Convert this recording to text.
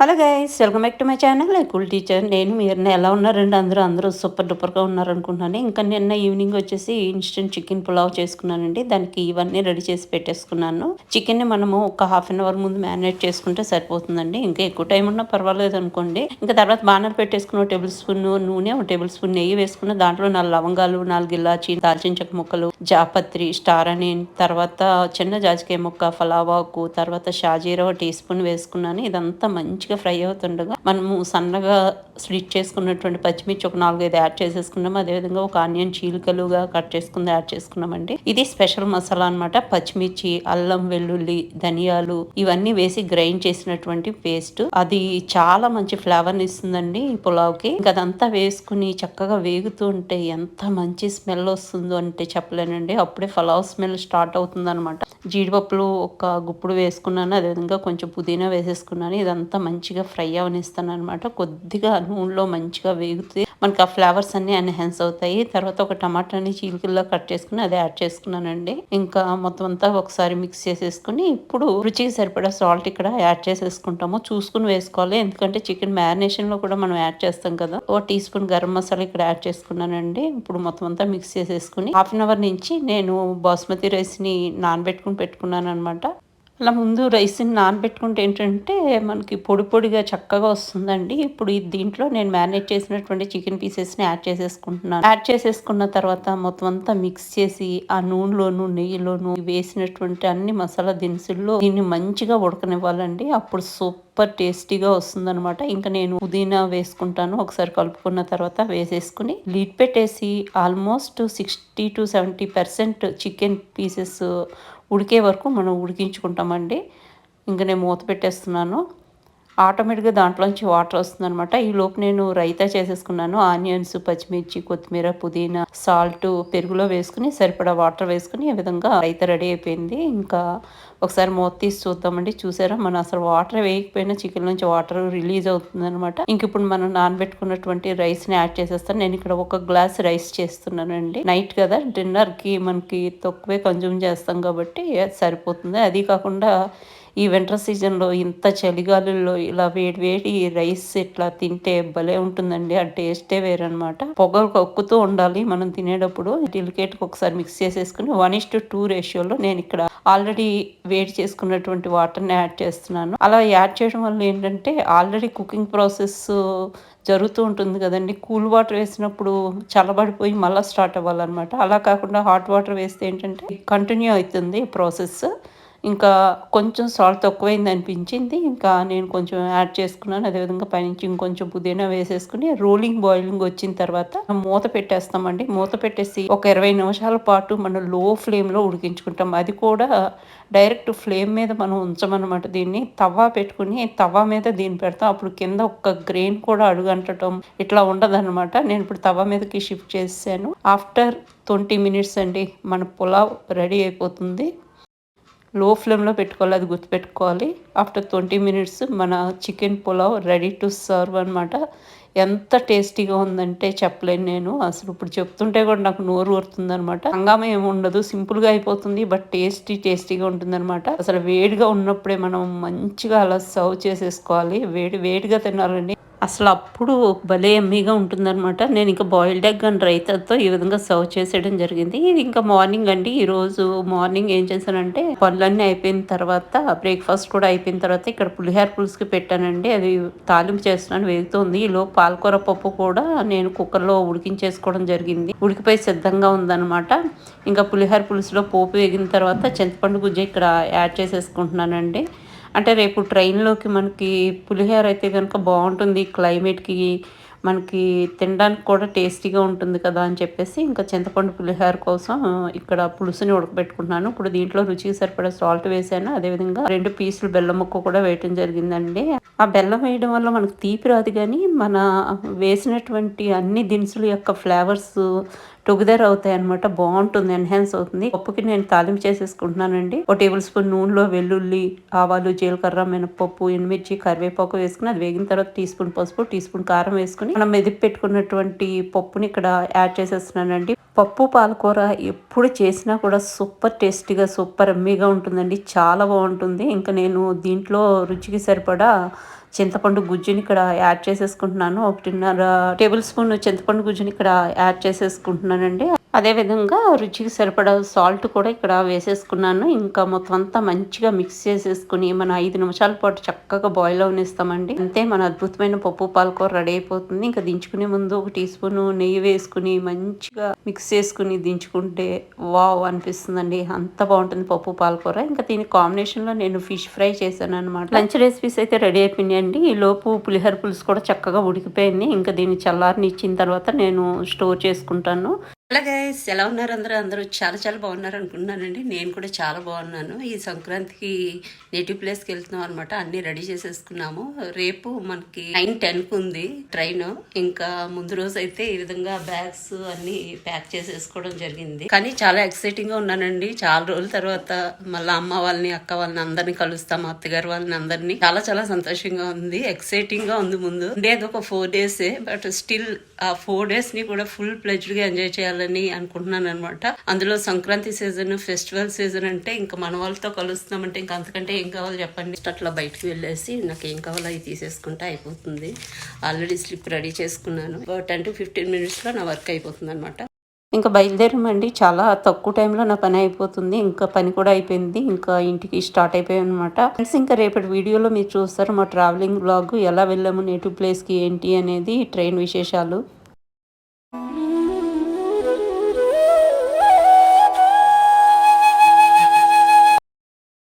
Hello guys, welcome back to my channel cool teacher. నేను మీరు ఎలా ఉన్నారండి? అందరూ సూపర్ డూపర్గా ఉన్నారనుకుంటున్నాను. ఇంకా నిన్న ఈవినింగ్ వచ్చేసి ఇన్స్టెంట్ చికెన్ పులావ్ చేసుకున్నానండి. దానికి ఇవన్నీ రెడీ చేసి పెట్టేసుకున్నాను. చికెన్ని మనము ఒక హాఫ్ అన్ అవర్ ముందు మ్యారినేట్ చేసుకుంటే సరిపోతుందండి. ఇంకా ఎక్కువ టైం ఉన్నా పర్వాలేదు అనుకోండి. ఇంకా తర్వాత బాణలు పెట్టేసుకుని 1 టేబుల్ స్పూన్ నూనె, 1 టేబుల్ స్పూన్ నెయ్యి వేసుకున్న దాంట్లో 4 లవంగాలు, 4 ఇలాచి, దాల్చిన చెక్క ముక్కలు, జాపత్రి, స్టార్ అని, తర్వాత చిన్న జాజికాయ ముక్క, ఫలావాకు, తర్వాత షాజీరా 1 టీ స్పూన్ వేసుకున్నాను. ఇదంతా మంచిగా ఫ్రై అవుతుండగా మనము సన్నగా స్లిట్ చేసుకున్నటువంటి పచ్చిమిర్చి ఒక 4-5 యాడ్ చేసేసుకున్నాము. అదేవిధంగా ఒక ఆనియన్ చీలికలుగా కట్ చేసుకుంది యాడ్ చేసుకున్నామండి. ఇది స్పెషల్ మసాలా అనమాట. పచ్చిమిర్చి, అల్లం, వెల్లుల్లి, ధనియాలు ఇవన్నీ వేసి గ్రైండ్ చేసినటువంటి పేస్ట్. అది చాలా మంచి ఫ్లేవర్ ఇస్తుందండి ఈ పులావ్కి. ఇంకా అదంతా వేసుకుని చక్కగా వేగుతూ ఉంటే ఎంత మంచి స్మెల్ వస్తుందో అంటే చెప్పలేనండి. అప్పుడే పులావ్ స్మెల్ స్టార్ట్ అవుతుంది అనమాట. జీడిపప్పులు ఒక గుప్పుడు వేసుకున్నాను. అదేవిధంగా కొంచెం పుదీనా వేసేసుకున్నాను. ఇదంతా మంచిగా ఫ్రై అవనిస్తాను అనమాట. కొద్దిగా నూనెలో మంచిగా వేగితే మనకి ఆ ఫ్లేవర్స్ అన్ని ఎన్హాన్స్ అవుతాయి. తర్వాత ఒక టమాటాని చీలికల్లో కట్ చేసుకుని అది యాడ్ చేసుకున్నానండి. ఇంకా మొత్తం అంతా ఒకసారి మిక్స్ చేసేసుకుని ఇప్పుడు రుచికి సరిపడా సాల్ట్ ఇక్కడ యాడ్ చేసేసుకుంటాము. చూసుకుని వేసుకోవాలి, ఎందుకంటే చికెన్ మ్యారినేషన్ లో కూడా మనం యాడ్ చేస్తాం కదా. 1 టీ స్పూన్ గరం మసాలా ఇక్కడ యాడ్ చేసుకున్నానండి. ఇప్పుడు మొత్తం అంతా మిక్స్ చేసేసుకుని హాఫ్ అన్ అవర్ నుంచి నేను బాస్మతి రైస్ ని నానబెట్టుకుని పెట్టుకున్నాను అనమాట. అలా ముందు రైస్ని నానబెట్టుకుంటే ఏంటంటే మనకి పొడి పొడిగా చక్కగా వస్తుందండి. ఇప్పుడు దీంట్లో నేను మ్యారినేట్ చేసినటువంటి చికెన్ పీసెస్ని యాడ్ చేసేసుకుంటున్నాను. యాడ్ చేసేసుకున్న తర్వాత మొత్తం అంతా మిక్స్ చేసి ఆ నూనెలోను నెయ్యిలోను వేసినటువంటి అన్ని మసాలా దినుసుల్లో దీన్ని మంచిగా ఉడకనివ్వాలండి. అప్పుడు సూపర్ టేస్టీగా వస్తుందన్నమాట. ఇంకా నేను పుదీనా వేసుకుంటాను. ఒకసారి కలుపుకున్న తర్వాత వేసేసుకుని లిడ్ పెట్టేసి ఆల్మోస్ట్ 60-70% చికెన్ పీసెస్ ఉడికే వరకు మనం ఉడికించుకుంటామండి. ఇంక నేను మూత పెట్టేస్తున్నాను. ఆటోమేటిక్గా దాంట్లోంచి వాటర్ వస్తుందనమాట. ఈలోపు నేను రైతా చేసేసుకున్నాను. ఆనియన్స్, పచ్చిమిర్చి, కొత్తిమీర, పుదీనా, సాల్ట్ పెరుగులో వేసుకుని సరిపడా వాటర్ వేసుకుని ఈ విధంగా రైతా రెడీ అయిపోయింది. ఇంకా ఒకసారి మూత తీసి చూద్దామండి. చూసారా, మనం అసలు వాటర్ వేయకపోయినా చికెన్ నుంచి వాటర్ రిలీజ్ అవుతుంది అనమాట. ఇంక ఇప్పుడు మనం నానబెట్టుకున్నటువంటి రైస్ని యాడ్ చేసేస్తాను. నేను ఇక్కడ 1 గ్లాస్ రైస్ చేస్తున్నానండి. నైట్ కదా, డిన్నర్కి మనకి తక్కువే కన్జ్యూమ్ చేస్తాం కాబట్టి సరిపోతుంది. అది కాకుండా ఈ వింటర్ సీజన్లో ఇంత చలిగాలుల్లో ఇలా వేడి వేడి రైస్ ఇట్లా తింటే భలే ఉంటుందండి. ఆ టేస్టే వేరనమాట. పొగలు కక్కుతూ ఉండాలి మనం తినేటప్పుడు. డెలికేట్గా ఒకసారి మిక్స్ చేసేసుకుని 1:2 రేషియోలో నేను ఇక్కడ ఆల్రెడీ వేడి చేసుకున్నటువంటి వాటర్ని యాడ్ చేస్తున్నాను. అలా యాడ్ చేయడం వల్ల ఏంటంటే ఆల్రెడీ కుకింగ్ ప్రాసెస్ జరుగుతూ ఉంటుంది కదండి. కూల్ వాటర్ వేసినప్పుడు చల్లబడిపోయి మళ్ళీ స్టార్ట్ అవ్వాలన్నమాట. అలా కాకుండా హాట్ వాటర్ వేస్తే ఏంటంటే కంటిన్యూ అవుతుంది ప్రాసెస్. ఇంకా కొంచెం సాల్ట్ తక్కువైంది అనిపించింది. ఇంకా నేను కొంచెం యాడ్ చేసుకున్నాను. అదేవిధంగా పైనుంచి ఇంకొంచెం పుదీనా వేసేసుకుని రోలింగ్ బాయిలింగ్ వచ్చిన తర్వాత మూత పెట్టేస్తామండి. మూత పెట్టేసి ఒక 20 నిమిషాల పాటు మనం లో ఫ్లేమ్లో ఉడికించుకుంటాం. అది కూడా డైరెక్ట్ ఫ్లేమ్ మీద మనం ఉంచమన్నమాట. దీన్ని తవా పెట్టుకుని తవా మీద దీన్ని పెడతాం. అప్పుడు కింద ఒక్క గ్రెయిన్ కూడా అడుగంటటం ఇట్లా ఉండదన్నమాట. నేను ఇప్పుడు తవా మీదకి షిఫ్ట్ చేసాను. ఆఫ్టర్ 20 మినిట్స్ అండి మన పులావ్ రెడీ అయిపోతుంది. లో ఫ్లేమ్లో పెట్టుకోవాలి, అది గుర్తుపెట్టుకోవాలి. ఆఫ్టర్ 20 మినిట్స్ మన chicken pulao ready to serve అనమాట. ఎంత టేస్టీగా ఉందంటే చెప్పలేను నేను. అసలు ఇప్పుడు చెప్తుంటే కూడా నాకు నోరు ఊరుతుందనమాట. హంగామా ఏమి ఉండదు, సింపుల్గా అయిపోతుంది. బట్ టేస్టీగా ఉంటుందన్నమాట. అసలు వేడిగా ఉన్నప్పుడే మనం మంచిగా అలా సర్వ్ చేసేసుకోవాలి. వేడిగా తినాలండి. అసలు అప్పుడు భలే యమ్మీగా ఉంటుందన్నమాట. నేను ఇంకా బాయిల్డ్ ఎగ్ అండ్ రైతాతో ఈ విధంగా సర్వ్ చేసేయడం జరిగింది. ఇది ఇంకా మార్నింగ్ అండి. ఈరోజు మార్నింగ్ ఏం చేశానంటే పనులన్నీ అయిపోయిన తర్వాత బ్రేక్ఫాస్ట్ కూడా అయిపోయిన తర్వాత ఇక్కడ పులిహోర పులుసుకి పెట్టానండి. అది తాలింపు చేస్తున్నాను, వేగుతుంది. ఈలోపు పాలకూర పప్పు కూడా నేను కుక్కర్లో ఉడికించేసుకోవడం జరిగింది. ఉడికిపోయి సిద్ధంగా ఉందన్నమాట. ఇంకా పులిహోర పులుసులో పోపు వేగిన తర్వాత చింతపండు గుజ్జు ఇక్కడ యాడ్ చేసేసుకుంటున్నానండి. అంటే రేపు ట్రైన్లోకి మనకి పులిహోర అయితే కనుక బాగుంటుంది. క్లైమేట్కి మనకి తినడానికి కూడా టేస్టీగా ఉంటుంది కదా అని చెప్పేసి ఇంకా చింతపండు పులిహోర కోసం ఇక్కడ పులుసుని ఉడకబెట్టుకుంటున్నాను. ఇప్పుడు దీంట్లో రుచికి సరిపడా సాల్ట్ వేసాను. అదేవిధంగా 2 పీసులు బెల్లం ముక్క కూడా వేయటం జరిగిందండి. ఆ బెల్లం వేయడం వల్ల మనకు తీపి రాదు, కానీ మన వేసినటువంటి అన్ని దినుసుల యొక్క ఫ్లేవర్స్ టుగెదర్ అవుతాయి అనమాట. బాగుంటుంది, ఎన్హాన్స్ అవుతుంది. పప్పుకి నేను తాలింపు చేసేసుకుంటున్నానండి. 1 టేబుల్ స్పూన్ నూనెలో వెల్లుల్లి, ఆవాలు, జీలకర్ర, మినపప్పు, ఎండుమిర్చి, కరివేపాకు వేసుకుని అది వేగిన తర్వాత టీ స్పూన్ పసుపు, టీ స్పూన్ కారం వేసుకుని మనం మెదిపి పెట్టుకున్నటువంటి పప్పుని ఇక్కడ యాడ్ చేసేస్తున్నానండి. పప్పు పాలకూర ఎప్పుడు చేసినా కూడా సూపర్ టేస్టీగా సూపర్ ఎమ్మీగా ఉంటుందండి. చాలా బాగుంటుంది. ఇంకా నేను దీంట్లో రుచికి సరిపడా చింతపండు గుజ్జుని ఇక్కడ యాడ్ చేసేసుకుంటున్నాను. 1.5 టేబుల్ స్పూన్ చింతపండు గుజ్జుని ఇక్కడ యాడ్ చేసేసుకుంటున్నానండి. అదేవిధంగా రుచికి సరిపడా సాల్ట్ కూడా ఇక్కడ వేసేసుకున్నాను. ఇంకా మొత్తం అంతా మంచిగా మిక్స్ చేసేసుకుని మన 5 నిమిషాల పాటు చక్కగా బాయిల్ అవనిస్తామండి. అంతే మన అద్భుతమైన పప్పు పాలకూర రెడీ అయిపోతుంది. ఇంకా దించుకునే ముందు 1 టీ స్పూన్ నెయ్యి వేసుకుని మంచిగా మిక్స్ చేసుకుని దించుకుంటే వావ్ అనిపిస్తుందండి. అంత బాగుంటుంది పప్పు పాలకూర. ఇంకా దీని కాంబినేషన్లో నేను ఫిష్ ఫ్రై చేశాను అనమాట. లంచ్ రెసిపీస్ అయితే రెడీ అయిపోయినాయండి. ఈ లోపు పులిహోర పులుసు కూడా చక్కగా ఉడికిపోయింది. ఇంకా దీన్ని చల్లారని ఇచ్చిన తర్వాత నేను స్టోర్ చేసుకుంటాను. హలో గైస్, ఎలా ఉన్నారు అందరూ చాలా చాలా బాగున్నారు అనుకుంటున్నానండి. నేను కూడా చాలా బాగున్నాను. ఈ సంక్రాంతికి నేటివ్ ప్లేస్కి వెళ్తున్నాం అనమాట. అన్నీ రెడీ చేసేసుకున్నాము. రేపు మనకి 9:10కి ఉంది ట్రైన్. ఇంకా ముందు రోజు అయితే ఈ విధంగా బ్యాగ్స్ అన్నీ ప్యాక్ చేసేసుకోవడం జరిగింది. కానీ చాలా ఎక్సైటింగ్ గా ఉన్నానండి. చాలా రోజుల తర్వాత మళ్ళీ అమ్మ వాళ్ళని, అక్క వాళ్ళని అందరినీ కలుస్తాం, అత్తగారు వాళ్ళని అందరినీ. చాలా చాలా సంతోషంగా ఉంది, ఎక్సైటింగ్ గా ఉంది. ముందు ఉండేది ఒక 4 days, బట్ స్టిల్ ఆ 4 days ని కూడా ఫుల్ ప్లెజ్డ్ గా ఎంజాయ్ చేయాలని అనుకుంటున్నాను అనమాట. అందులో సంక్రాంతి సీజన్, ఫెస్టివల్ సీజన్ అంటే ఇంకా మన వాళ్ళతో కలుస్తున్నామంటే ఇంకా అంతకంటే ఏం కావాలి చెప్పండి. అట్లా బయటకు వెళ్ళేసి నాకు ఏం కావాలో అవి తీసేసుకుంటే అయిపోతుంది. ఆల్రెడీ స్లిప్ రెడీ చేసుకున్నాను. 10 to 15 minutes లో నా వర్క్ అయిపోతుంది అనమాట. ఇంకా బయలుదేరమండి. చాలా తక్కువ టైంలో నా పని అయిపోతుంది. ఇంకా పని కూడా అయిపోయింది. ఇంకా ఇంటికి స్టార్ట్ అయిపోయాయి అనమాట. ఫ్రెండ్స్, ఇంకా రేపటి వీడియోలో మీరు చూస్తారు మా ట్రావెలింగ్ బ్లాగ్, ఎలా వెళ్ళాము నేటివ్ ప్లేస్కి ఏంటి అనేది, ట్రైన్ విశేషాలు.